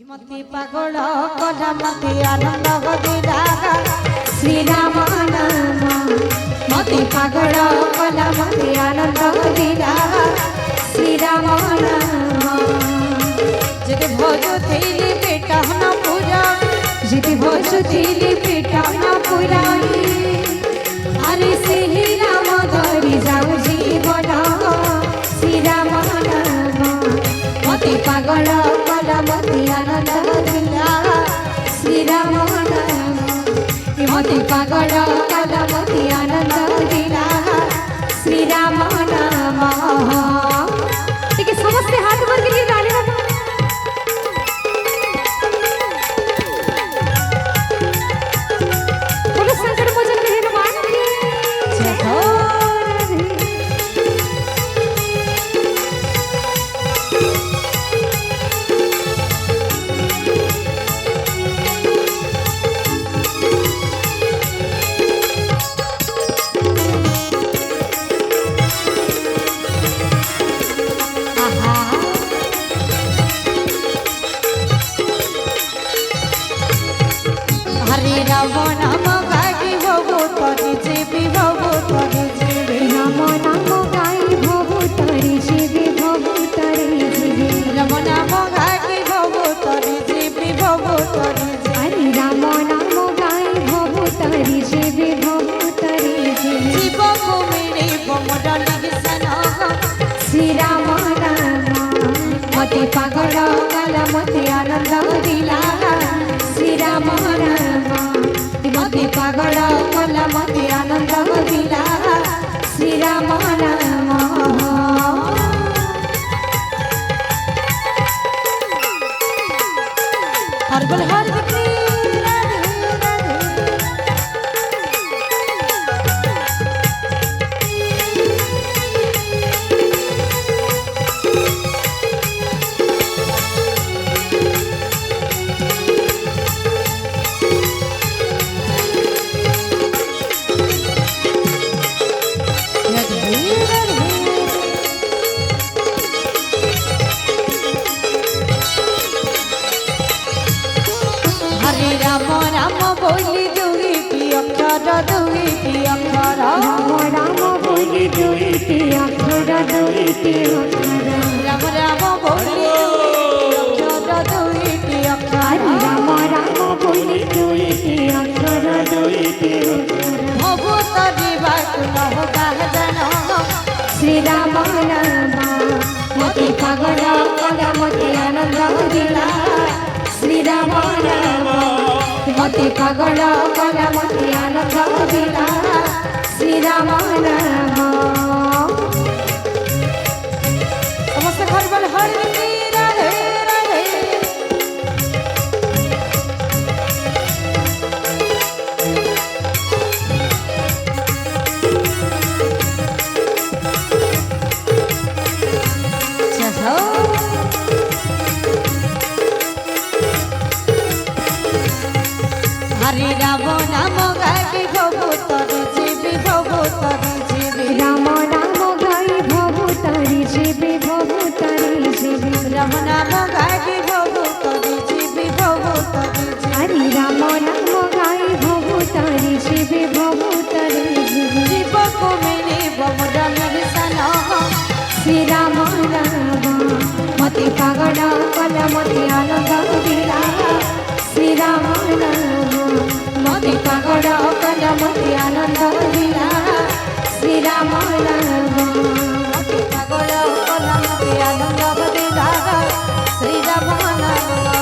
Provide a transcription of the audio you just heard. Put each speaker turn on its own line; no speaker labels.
मती पागल कला मती आनंद दिला श्री राम नाम मती पागल कला मती आनंद दिला श्री राम नाम जिति भोज थी पेटा न पूरा जिति भोज थी पेटा न पूरा अरे श्री राम धरी जाऊ जीवन श्री राम नाम मती पागल कला मती आनंद दिला श्री राम नाम मती पागल कला मती आनंद दिला श्री राम नाम। ठीक है, समझते हाथ भर के लिए गाने बोलो शंकर भजन के हनुमान की जय। हरे राम नाम गाई भवो तरी जीवी भवो तरी जीवी राम नाम गाई भवो तरी जीवी भवो तरी जीवी राम नाम गाई भवो तरी जीवी भवो तरी हरे राम नाम गाई भवो तरी जीवी भवो तरी जीवी जीव को मेरे बमडली सना श्री राम नाम मते पागल कला मते आनंद दिला श्री राम नाम मते पागल कला मते आनंद दिला श्री राम नाम। हर बल हर हरे राम राम बोली दुईटी अक्षर दुईटी अक्षर राम राम बोली दुईटी अक्षर दुईटी अक्षर राम राम बोली अक्षर दुईटी अक्षर राम राम बोली दुईटी अक्षर दुईटी अक्षर भवत दिवाकुल गाजन श्री राम नाम मते पागल कला मते आनंद दिला श्री राम नाम मते पागल कला मते आनंद दिला श्री राम नाम। समस्त घर बल हर राधे राधे हरे राम नाम गाई भवो तरी जीवी भवो तरी जीवी राम नाम गाई भवो तरी जीवी भवो तरी जीवी राम नाम गाई भवो तरी जीवी भवो तरी हरे राम नाम गाई भवो तरी जीवी भवो तरी जीवी जीव को मेरे बमडली सना श्री राम नाम मते पागल कला मते आनंद दिला श्री राम नाम मते पागल कला मते आनंद दिला श्री राम नाम मते पागल कला मते आनंद दिला श्री राम नाम।